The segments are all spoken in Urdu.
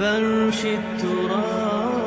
فرش التراب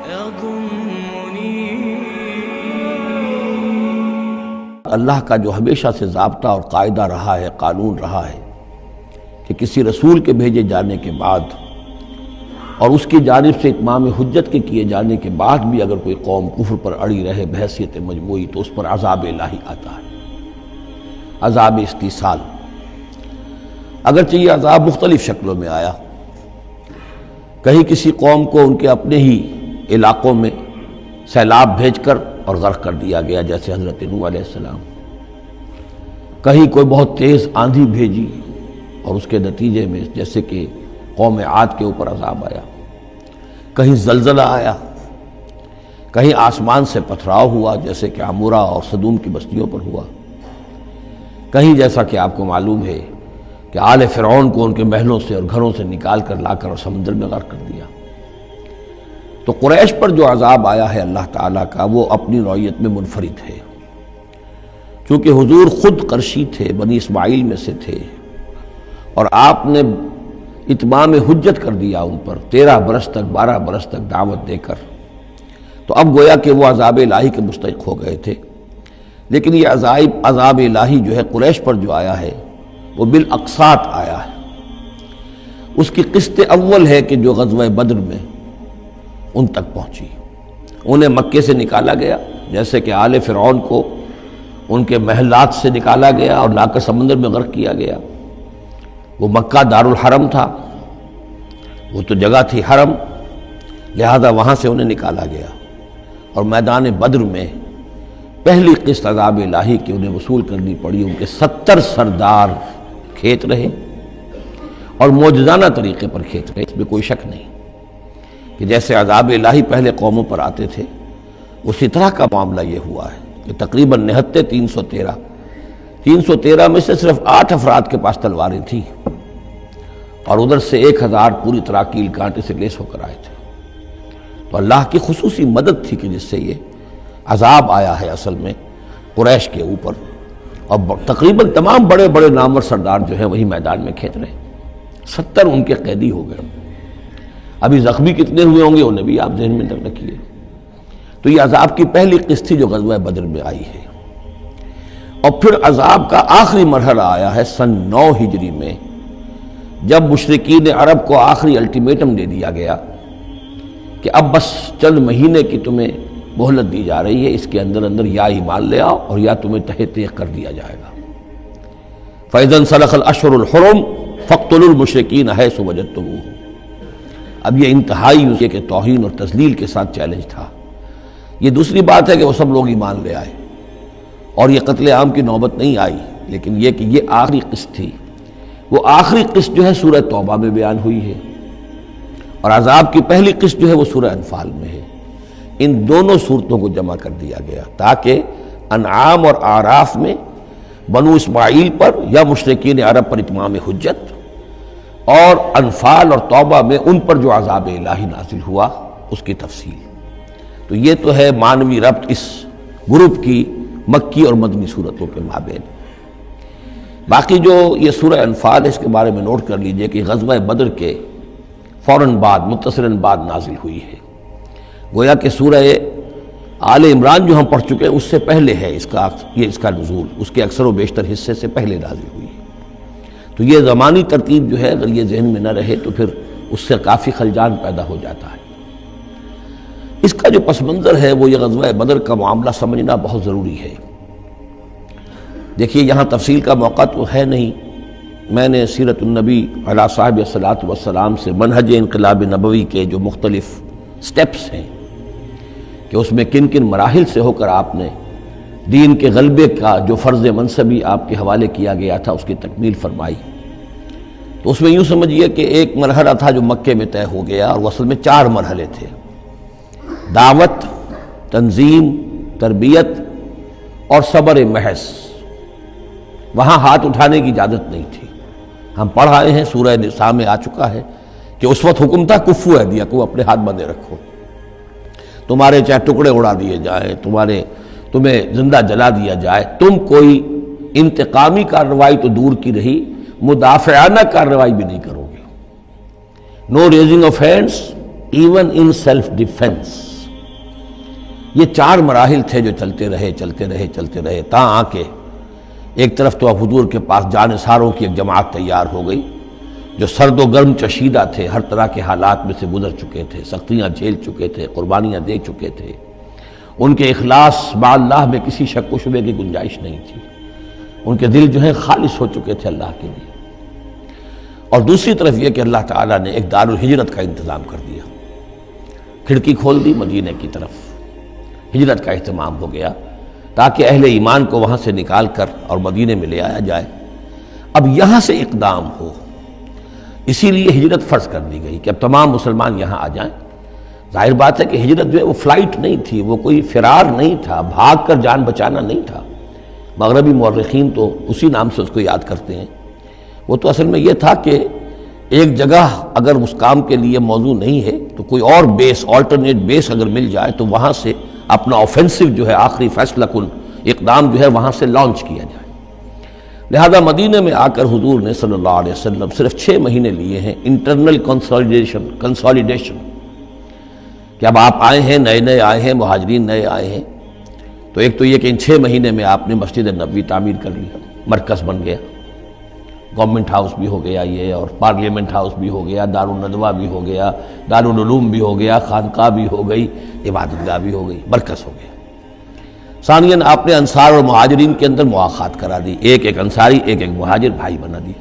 يضمني. اللہ کا جو ہمیشہ سے ضابطہ اور قاعدہ رہا ہے، قانون رہا ہے کہ کسی رسول کے بھیجے جانے کے بعد اور اس کی جانب سے اتمام حجت کے کیے جانے کے بعد بھی اگر کوئی قوم کفر پر اڑی رہے بحیثیت مجموعی تو اس پر عذاب الہی آتا ہے، عذاب استیصال. اگرچہ یہ عذاب مختلف شکلوں میں آیا، کہیں کسی قوم کو ان کے اپنے ہی علاقوں میں سیلاب بھیج کر اور غرق کر دیا گیا جیسے حضرت نوح علیہ السلام، کہیں کوئی بہت تیز آندھی بھیجی اور اس کے نتیجے میں جیسے کہ قوم عاد کے اوپر عذاب آیا، کہیں زلزلہ آیا، کہیں آسمان سے پتھراؤ ہوا جیسے کہ عمورہ اور صدوم کی بستیوں پر ہوا، کہیں جیسا کہ آپ کو معلوم ہے کہ آل فرعون کو ان کے محلوں سے اور گھروں سے نکال کر لا کر اور سمندر میں غرق کر دیا. تو قریش پر جو عذاب آیا ہے اللہ تعالیٰ کا وہ اپنی نوعیت میں منفرد ہے، چونکہ حضور خود قرشی تھے، بنی اسماعیل میں سے تھے، اور آپ نے اتمام حجت کر دیا ان پر 13 برس تک 12 برس تک دعوت دے کر. تو اب گویا کہ وہ عذاب الہی کے مستحق ہو گئے تھے. لیکن یہ عذاب الہی جو ہے قریش پر جو آیا ہے وہ بالاقساط آیا ہے. اس کی قسط اول ہے کہ جو غزوہ بدر میں ان تک پہنچی، انہیں مکے سے نکالا گیا جیسے کہ آل فرعون کو ان کے محلات سے نکالا گیا اور لا کر سمندر میں غرق کیا گیا. وہ مکہ دارالحرم تھا، وہ تو جگہ تھی حرم، لہذا وہاں سے انہیں نکالا گیا اور میدان بدر میں پہلی قسط عذاب الہی کی انہیں وصول کرنی پڑی. ان کے 70 سردار کھیت رہے اور معجزانہ طریقے پر کھیت رہے، اس میں کوئی شک نہیں کہ جیسے عذاب الہی پہلے قوموں پر آتے تھے اسی طرح کا معاملہ یہ ہوا ہے کہ تقریباً نہتے 313 میں سے صرف 8 افراد کے پاس تلواریں تھیں اور ادھر سے 1000 پوری طرح کیل کانٹے سے لیس ہو کر آئے تھے. تو اللہ کی خصوصی مدد تھی کہ جس سے یہ عذاب آیا ہے اصل میں قریش کے اوپر، اور تقریباً تمام بڑے بڑے نامور سردار جو ہیں وہی میدان میں کھیت رہے. 70 ان کے قیدی ہو گئے. ابھی زخمی کتنے ہوئے ہوں گے انہیں بھی آپ ذہن میں رکھیے. تو یہ عذاب کی پہلی قسط تھی جو غزوہ بدر میں آئی ہے. اور پھر عذاب کا آخری مرحلہ آیا ہے سن 9 ہجری میں، جب مشرکین عرب کو آخری الٹیمیٹم دے دیا گیا کہ اب بس چند مہینے کی تمہیں مہلت دی جا رہی ہے، اس کے اندر اندر یا ایمان لے آؤ اور یا تمہیں تہہ تیغ کر دیا جائے گا. فَإِذَا انْسَلَخَ الْأَشْهُرُ الْحُرُمُ فَاقْتُلُوا الْمُشْرِكِينَ حَيْثُ وَجَدتُّمُوهُمْ. اب یہ انتہائی اسے کہ توہین اور تذلیل کے ساتھ چیلنج تھا. یہ دوسری بات ہے کہ وہ سب لوگ ایمان لے آئے اور یہ قتل عام کی نوبت نہیں آئی، لیکن یہ کہ یہ آخری قسط تھی. وہ آخری قسط جو ہے سورہ توبہ میں بیان ہوئی ہے اور عذاب کی پہلی قسط جو ہے وہ سورہ انفال میں ہے. ان دونوں صورتوں کو جمع کر دیا گیا تاکہ انعام اور اعراف میں بنو اسماعیل پر یا مشرکین عرب پر اتمام حجت، اور انفال اور توبہ میں ان پر جو عذاب الہی نازل ہوا اس کی تفصیل. تو یہ تو ہے معنوی ربط اس گروپ کی مکی اور مدنی صورتوں کے مابین. باقی جو یہ سورہ انفال ہے اس کے بارے میں نوٹ کر لیجئے کہ غزوہ بدر کے فوراً بعد متصلاً بعد نازل ہوئی ہے. گویا کہ سورہ آل عمران جو ہم پڑھ چکے ہیں اس سے پہلے ہے اس کا نزول، اس کے اکثر و بیشتر حصے سے پہلے نازل ہوئی ہے. تو یہ زمانی ترتیب جو ہے اگر یہ ذہن میں نہ رہے تو پھر اس سے کافی خلجان پیدا ہو جاتا ہے. اس کا جو پس منظر ہے وہ یہ غزوہ بدر کا معاملہ سمجھنا بہت ضروری ہے. دیکھیے یہاں تفصیل کا موقع تو ہے نہیں، میں نے سیرت النبی علیہ صاحب الصلاۃ والسلام سے منہج انقلاب نبوی کے جو مختلف سٹیپس ہیں کہ اس میں کن کن مراحل سے ہو کر آپ نے دین کے غلبے کا جو فرض منصبی آپ کے حوالے کیا گیا تھا اس کی تکمیل فرمائی. تو اس میں یوں سمجھیے کہ ایک مرحلہ تھا جو مکے میں طے ہو گیا، اور وہ اصل میں 4 مرحلے تھے: دعوت، تنظیم، تربیت اور صبر محض. وہاں ہاتھ اٹھانے کی اجازت نہیں تھی. ہم پڑھ آئے ہیں، سورہ نساء میں آ چکا ہے کہ اس وقت حکم تھا کفو ایدیکم، اپنے ہاتھ بندھے رکھو، تمہارے چاہے ٹکڑے اڑا دیے جائیں، تمہیں زندہ جلا دیا جائے، تم کوئی انتقامی کارروائی تو دور کی رہی، مدافعانہ کارروائی بھی نہیں کرو گے. No raising of hands even in self defence. یہ 4 مراحل تھے جو چلتے رہے تاں آ کے ایک طرف تو اب حضور کے پاس جانثاروں کی ایک جماعت تیار ہو گئی جو سرد و گرم چشیدہ تھے، ہر طرح کے حالات میں سے گزر چکے تھے، سختیاں جھیل چکے تھے، قربانیاں دے چکے تھے. ان کے اخلاص مع اللہ میں کسی شک و شبے کی گنجائش نہیں تھی. ان کے دل جو ہیں خالص ہو چکے تھے اللہ کے لیے. اور دوسری طرف یہ کہ اللہ تعالیٰ نے ایک دار الہجرت کا انتظام کر دیا، کھڑکی کھول دی مدینے کی طرف، ہجرت کا اہتمام ہو گیا تاکہ اہل ایمان کو وہاں سے نکال کر اور مدینے میں لے آیا جائے. اب یہاں سے اقدام ہو، اسی لیے ہجرت فرض کر دی گئی کہ اب تمام مسلمان یہاں آ جائیں. ظاہر بات ہے کہ ہجرت جو ہے وہ فلائٹ نہیں تھی، وہ کوئی فرار نہیں تھا، بھاگ کر جان بچانا نہیں تھا. مغربی مورخین تو اسی نام سے اس کو یاد کرتے ہیں. وہ تو اصل میں یہ تھا کہ ایک جگہ اگر اس کام کے لیے موضوع نہیں ہے تو کوئی اور بیس، آلٹرنیٹ بیس اگر مل جائے تو وہاں سے اپنا آفینسو جو ہے، آخری فیصلہ کن اقدام جو ہے وہاں سے لانچ کیا جائے. لہذا مدینہ میں آ کر حضور نے صلی اللہ علیہ وسلم صرف 6 مہینے لیے ہیں انٹرنل کنسالیڈیشن کہ اب آپ آئے ہیں، نئے آئے ہیں، مہاجرین نئے آئے ہیں. تو ایک تو یہ کہ ان 6 مہینے میں آپ نے مسجد نبوی تعمیر کر لی، مرکز بن گیا، گورنمنٹ ہاؤس بھی ہو گیا یہ، اور پارلیمنٹ ہاؤس بھی ہو گیا، دارالندوہ بھی ہو گیا، دارالعلوم بھی ہو گیا، خانقاہ بھی ہو گئی، عبادت گاہ بھی ہو گئی، مرکز ہو گیا. ثانیاً آپ نے انصار اور مہاجرین کے اندر مواخات کرا دی، ایک انصاری ایک مہاجر بھائی بنا دیا.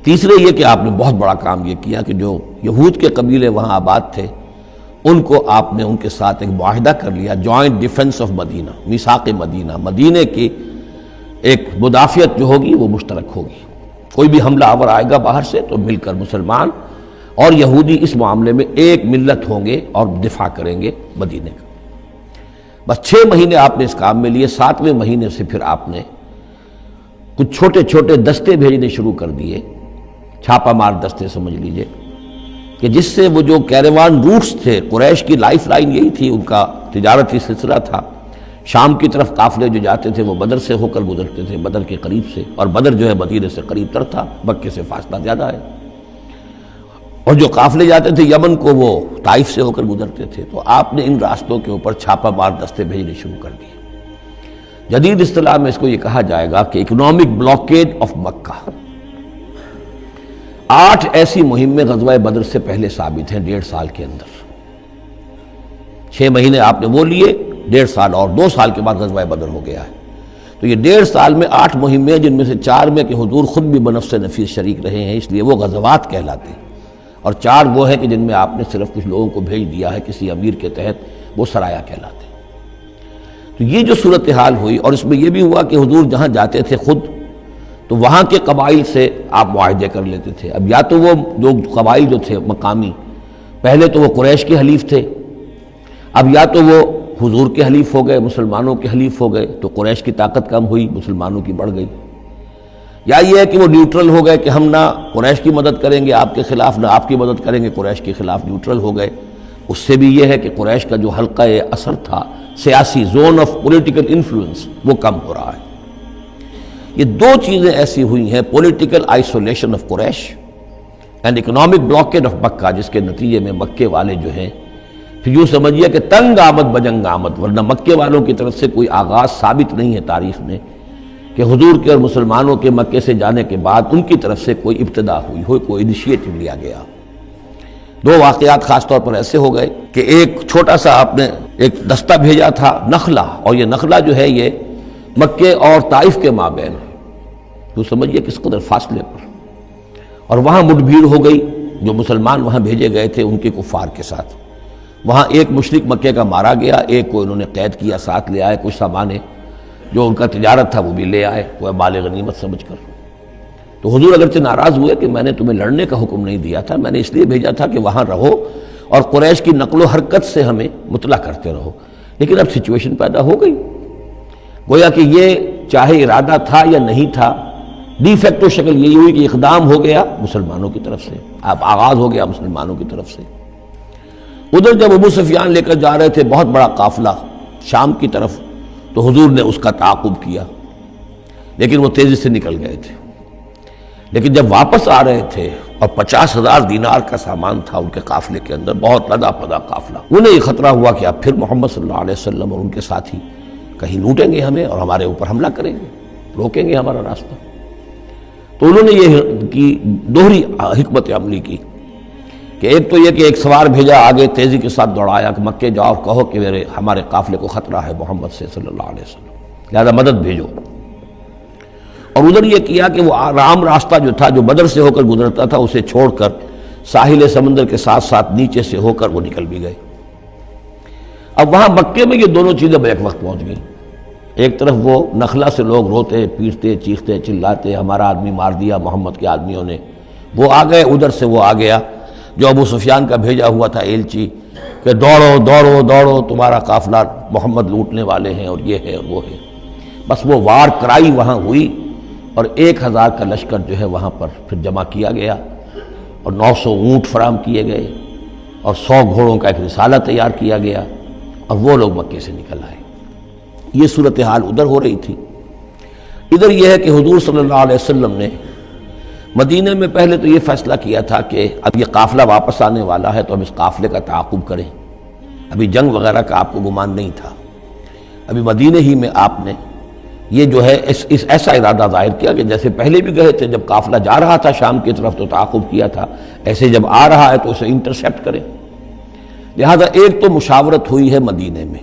تیسرے یہ کہ آپ نے بہت بڑا کام یہ کیا کہ جو یہود کے قبیلے وہاں آباد تھے ان کو آپ نے ان کے ساتھ ایک معاہدہ کر لیا، جوائنٹ ڈیفنس آف مدینہ، میثاق مدینہ، مدینے کی ایک مدافعت جو ہوگی وہ مشترک ہوگی. کوئی بھی حملہ آور آئے گا باہر سے تو مل کر مسلمان اور یہودی اس معاملے میں ایک ملت ہوں گے اور دفاع کریں گے مدینے کا. بس 6 مہینے آپ نے اس کام میں لیے. 7ویں مہینے سے پھر آپ نے کچھ چھوٹے چھوٹے دستے بھیجنے شروع کر دیے، چھاپا مار دستے سمجھ لیجئے، کہ جس سے وہ جو کیروان روٹس تھے، قریش کی لائف لائن یہی تھی، ان کا تجارتی سلسلہ تھا. شام کی طرف قافلے جو جاتے تھے وہ بدر سے ہو کر گزرتے تھے، بدر کے قریب سے، اور بدر جو ہے مدینے سے قریب تر تھا، مکے سے فاصلہ زیادہ ہے. اور جو قافلے جاتے تھے یمن کو وہ طائف سے ہو کر گزرتے تھے. تو آپ نے ان راستوں کے اوپر چھاپا مار دستے بھیجنے شروع کر دیے. جدید اصطلاح میں اس کو یہ کہا جائے گا کہ اکنامک بلاکیڈ آف مکہ. 8 ایسی مہمیں غزوہ بدر سے پہلے ثابت ہیں 1.5 سال کے اندر. 6 مہینے آپ نے وہ لیے، 1.5 سال اور 2 سال کے بعد غزوہ بدر ہو گیا ہے. تو یہ 1.5 سال میں 8 مہمیں، جن میں سے 4 میں کہ حضور خود بھی بنفس نفیس شریک رہے ہیں، اس لیے وہ غزوات کہلاتے ہیں، اور 4 وہ ہیں کہ جن میں آپ نے صرف کچھ لوگوں کو بھیج دیا ہے کسی امیر کے تحت، وہ سرایا کہلاتے ہیں. تو یہ جو صورتحال ہوئی، اور اس میں یہ بھی ہوا کہ حضور جہاں جاتے تھے خود تو وہاں کے قبائل سے آپ معاہدے کر لیتے تھے. اب یا تو وہ جو قبائل جو تھے مقامی، پہلے تو وہ قریش کے حلیف تھے، اب یا تو وہ حضور کے حلیف ہو گئے، مسلمانوں کے حلیف ہو گئے، تو قریش کی طاقت کم ہوئی، مسلمانوں کی بڑھ گئی. یا یہ ہے کہ وہ نیوٹرل ہو گئے کہ ہم نہ قریش کی مدد کریں گے آپ کے خلاف، نہ آپ کی مدد کریں گے قریش کے خلاف، نیوٹرل ہو گئے. اس سے بھی یہ ہے کہ قریش کا جو حلقہ اثر تھا، سیاسی زون آف پولیٹیکل انفلوئنس، وہ کم ہو رہا ہے. یہ 2 چیزیں ایسی ہوئی ہیں، political isolation of Quraysh and economic blockade of Mecca, جس کے نتیجے میں مکے والے جو ہیں پھر یوں سمجھیے کہ تنگ آمد بجنگ آمد. ورنہ مکے والوں کی طرف سے کوئی آغاز ثابت نہیں ہے تاریخ میں کہ حضور کے اور مسلمانوں کے مکے سے جانے کے بعد ان کی طرف سے کوئی ابتدا ہوئی ہو، کوئی انیشیٹو لیا گیا. 2 واقعات خاص طور پر ایسے ہو گئے کہ ایک چھوٹا سا آپ نے ایک دستہ بھیجا تھا نخلا، اور یہ نخلا جو ہے یہ مکے اور طائف کے مابین، تو سمجھیے کس قدر فاصلے پر، اور وہاں مٹ بھیڑ ہو گئی. جو مسلمان وہاں بھیجے گئے تھے ان کے کفار کے ساتھ، وہاں ایک مشرک مکے کا مارا گیا، ایک کو انہوں نے قید کیا، ساتھ لے آئے، کچھ سامان جو ان کا تجارت تھا وہ بھی لے آئے، وہ مال غنیمت سمجھ کر. تو حضور اگرچہ ناراض ہوئے کہ میں نے تمہیں لڑنے کا حکم نہیں دیا تھا، میں نے اس لیے بھیجا تھا کہ وہاں رہو اور قریش کی نقل و حرکت سے ہمیں مطلع کرتے رہو. لیکن اب سچویشن پیدا ہو گئی، گویا کہ یہ چاہے ارادہ تھا یا نہیں تھا، ڈی فیکٹو شکل یہی ہوئی کہ اقدام ہو گیا مسلمانوں کی طرف سے، اب آغاز ہو گیا مسلمانوں کی طرف سے. ادھر جب ابو سفیان لے کر جا رہے تھے بہت بڑا قافلہ شام کی طرف، تو حضور نے اس کا تعاقب کیا، لیکن وہ تیزی سے نکل گئے تھے. لیکن جب واپس آ رہے تھے اور 50,000 دینار کا سامان تھا ان کے قافلے کے اندر، بہت لدا پدا قافلہ، انہیں یہ خطرہ ہوا کہ اب پھر محمد صلی اللہ علیہ وسلم اور ان کے ساتھی کہیں لوٹیں گے ہمیں اور ہمارے اوپر حملہ کریں گے، روکیں گے ہمارا راستہ۔ تو انہوں نے یہ کی دوہری حکمت عملی کی کہ ایک تو یہ کہ ایک سوار بھیجا آگے، تیزی کے ساتھ دوڑایا کہ مکے جاؤ اور کہو کہ ہمارے قافلے کو خطرہ ہے محمد سے صلی اللہ علیہ وسلم، لہذا مدد بھیجو۔ اور ادھر یہ کیا کہ وہ عام راستہ جو تھا، جو بدر سے ہو کر گزرتا تھا، اسے چھوڑ کر ساحل سمندر کے ساتھ ساتھ نیچے سے ہو کر وہ نکل بھی گئے۔ اب وہاں مکے میں یہ دونوں چیزیں بیک وقت پہنچ گئیں۔ ایک طرف وہ نخلا سے لوگ روتے پیٹتے چیختے چلاتے ہمارا آدمی مار دیا محمد کے آدمیوں نے، وہ آ گئے، ادھر سے وہ آ گیا جو ابو سفیان کا بھیجا ہوا تھا ایلچی کہ دوڑو دوڑو دوڑو تمہارا قافلہ محمد لوٹنے والے ہیں اور یہ ہے اور وہ ہے۔ بس وہ وار کرائی وہاں ہوئی اور 1,000 کا لشکر جو ہے وہاں پر پھر جمع کیا گیا اور 900 اونٹ فراہم کیے گئے اور 100 گھوڑوں کا ایک رسالہ تیار کیا گیا اور وہ لوگ مکے سے نکل آئے۔ یہ صورتحال ادھر ہو رہی تھی۔ ادھر یہ ہے کہ حضور صلی اللہ علیہ وسلم نے مدینہ میں پہلے تو یہ فیصلہ کیا تھا کہ اب یہ قافلہ واپس آنے والا ہے تو ہم اس قافلے کا تعاقب کریں۔ ابھی جنگ وغیرہ کا آپ کو گمان نہیں تھا، ابھی مدینہ ہی میں آپ نے یہ جو ہے اس ایسا ارادہ ظاہر کیا کہ جیسے پہلے بھی گئے تھے، جب قافلہ جا رہا تھا شام کی طرف تو تعاقب کیا تھا، ایسے جب آ رہا ہے تو اسے انٹرسیپٹ کریں۔ لہذا ایک تو مشاورت ہوئی ہے مدینہ میں،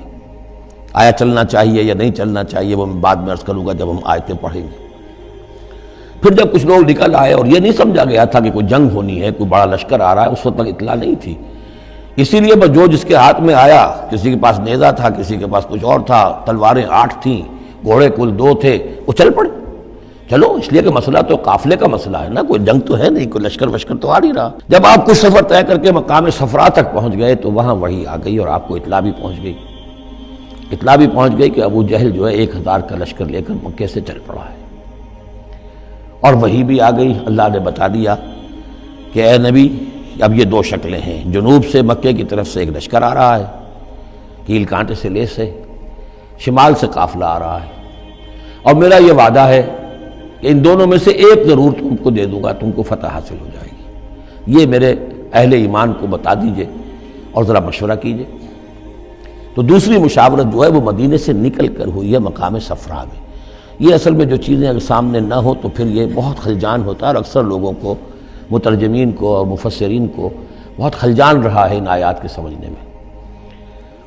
آیا چلنا چاہیے یا نہیں چلنا چاہیے، وہ میں بعد میں عرض کروں گا جب ہم آیتیں پڑھیں گے۔ پھر جب کچھ لوگ نکل آئے اور یہ نہیں سمجھا گیا تھا کہ کوئی جنگ ہونی ہے، کوئی بڑا لشکر آ رہا ہے، اس وقت تک اطلاع نہیں تھی، اسی لیے بس جو جس کے ہاتھ میں آیا، کسی کے پاس نیزہ تھا، کسی کے پاس کچھ اور تھا، تلواریں 8 تھیں، گھوڑے کل 2 تھے، وہ چل پڑے۔ چلو اس لیے کہ مسئلہ تو قافلے کا مسئلہ ہے نا، کوئی جنگ تو ہے نہیں، کوئی لشکر وشکر تو آ نہیں رہا۔ جب آپ کچھ سفر طے کر کے مقام صفرا تک پہنچ گئے تو وہاں وحی آ گئی اور آپ کو اطلاع بھی پہنچ گئی، اطلاع بھی پہنچ گئی کہ ابو جہل جو ہے 1,000 کا لشکر لے کر مکے سے چل پڑا ہے۔ اور وحی بھی آ گئی، اللہ نے بتا دیا کہ اے نبی اب یہ 2 شکلیں ہیں، جنوب سے مکے کی طرف سے ایک لشکر آ رہا ہے کیل کانٹے سے لیس ہے، شمال سے قافلہ آ رہا ہے، اور میرا یہ وعدہ ہے کہ ان دونوں میں سے ایک ضرور تم کو دے دوں گا، تم کو فتح حاصل ہو جائے گی۔ یہ میرے اہل ایمان کو بتا دیجئے اور ذرا مشورہ کیجئے۔ تو دوسری مشاورت جو ہے وہ مدینے سے نکل کر ہوئی ہے مقام صفرا میں۔ یہ اصل میں جو چیزیں اگر سامنے نہ ہو تو پھر یہ بہت خلجان ہوتا ہے، اور اکثر لوگوں کو، مترجمین کو اور مفسرین کو بہت خلجان رہا ہے ان آیات کے سمجھنے میں۔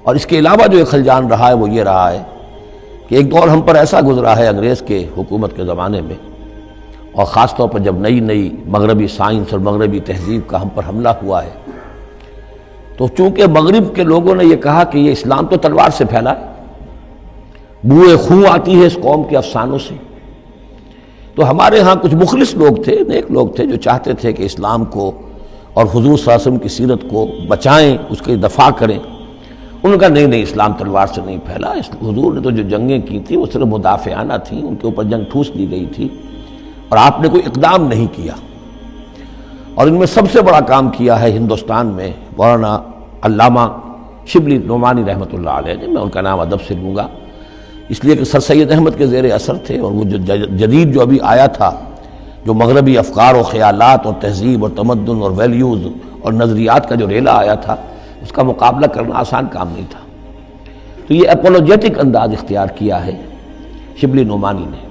اور اس کے علاوہ جو ایک خلجان رہا ہے وہ یہ رہا ہے کہ ایک دور ہم پر ایسا گزرا ہے انگریز کے حکومت کے زمانے میں، اور خاص طور پر جب نئی نئی مغربی سائنس اور مغربی تہذیب کا ہم پر حملہ ہوا ہے، تو چونکہ مغرب کے لوگوں نے یہ کہا کہ یہ اسلام تو تلوار سے پھیلا ہے، بوئے خون آتی ہے اس قوم کے افسانوں سے، تو ہمارے ہاں کچھ مخلص لوگ تھے، نیک لوگ تھے جو چاہتے تھے کہ اسلام کو اور حضور صلی اللہ علیہ وسلم کی سیرت کو بچائیں، اس کی دفاع کریں۔ ان کا نہیں اسلام تلوار سے نہیں پھیلا، حضور نے تو جو جنگیں کی تھیں وہ صرف مدافعانہ تھیں، ان کے اوپر جنگ ٹھوس دی گئی تھی اور آپ نے کوئی اقدام نہیں کیا۔ اور ان میں سب سے بڑا کام کیا ہے ہندوستان میں مولانا علامہ شبلی نعمانی رحمۃ اللہ علیہ نے، میں ان کا نام ادب سے لوں گا اس لیے کہ سر سید احمد کے زیر اثر تھے، اور وہ جو جدید جو ابھی آیا تھا، جو مغربی افکار و خیالات اور تہذیب اور تمدن اور ویلیوز اور نظریات کا جو ریلا آیا تھا، اس کا مقابلہ کرنا آسان کام نہیں تھا۔ تو یہ اپولوجیٹک انداز اختیار کیا ہے شبلی نعمانی نے،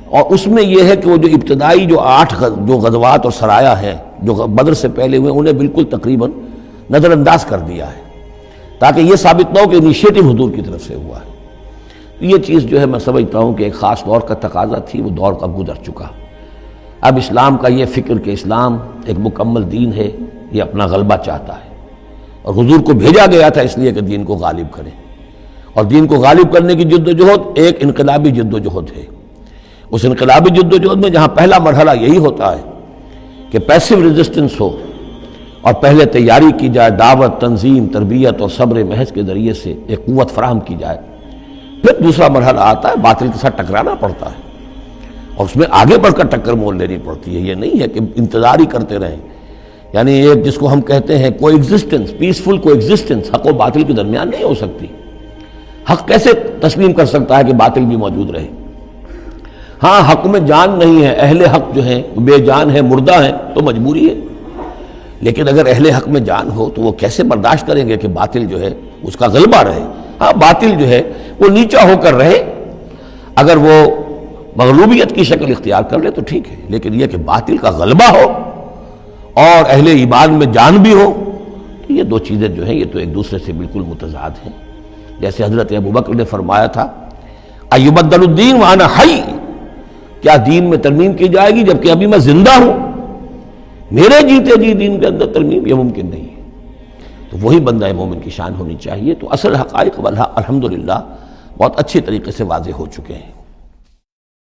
اور اس میں یہ ہے کہ وہ جو ابتدائی جو 8 جو غزوات اور سرایا ہیں جو بدر سے پہلے ہوئے، انہیں بالکل تقریباً نظر انداز کر دیا ہے تاکہ یہ ثابت نہ ہو کہ انیشیٹو حضور کی طرف سے ہوا ہے۔ یہ چیز جو ہے میں سمجھتا ہوں کہ ایک خاص دور کا تقاضا تھی، وہ دور کا گزر چکا۔ اب اسلام کا یہ فکر کہ اسلام ایک مکمل دین ہے، یہ اپنا غلبہ چاہتا ہے، اور حضور کو بھیجا گیا تھا اس لیے کہ دین کو غالب کریں، اور دین کو غالب کرنے کی جد و جہد ایک انقلابی جد و جہد ہے۔ اس انقلابی جد و جہد میں جہاں پہلا مرحلہ یہی ہوتا ہے کہ پیسو ریزسٹنس ہو، اور پہلے تیاری کی جائے، دعوت، تنظیم، تربیت اور صبر محض کے ذریعے سے ایک قوت فراہم کی جائے، پھر دوسرا مرحلہ آتا ہے باطل کے ساتھ ٹکرانا پڑتا ہے، اور اس میں آگے بڑھ کر ٹکر مول لینی پڑتی ہے۔ یہ نہیں ہے کہ انتظار ہی کرتے رہیں، یعنی ایک جس کو ہم کہتے ہیں کو ایگزسٹنس، پیسفل کو ایگزسٹنس، حق و باطل کے درمیان نہیں ہو سکتی۔ حق کیسے تسلیم کر سکتا ہے کہ باطل بھی موجود رہے؟ ہاں حق میں جان نہیں ہے، اہل حق جو ہیں بے جان ہے، مردہ ہیں، تو مجبوری ہے، لیکن اگر اہل حق میں جان ہو تو وہ کیسے برداشت کریں گے کہ باطل جو ہے اس کا غلبہ رہے؟ ہاں باطل جو ہے وہ نیچا ہو کر رہے، اگر وہ مغلوبیت کی شکل اختیار کر لے تو ٹھیک ہے، لیکن یہ کہ باطل کا غلبہ ہو اور اہل ایمان میں جان بھی ہو، تو یہ دو چیزیں جو ہیں یہ تو ایک دوسرے سے بالکل متضاد ہیں۔ جیسے حضرت ابوبکر نے فرمایا تھا ایبدل الدین وانا حی، کیا دین میں ترمیم کی جائے گی جبکہ ابھی میں زندہ ہوں؟ میرے جیتے جی دین کے اندر ترمیم یہ ممکن نہیں ہے۔ تو وہی بندہ مومن کی شان ہونی چاہیے۔ تو اصل حقائق الحمدللہ بہت اچھی طریقے سے واضح ہو چکے ہیں۔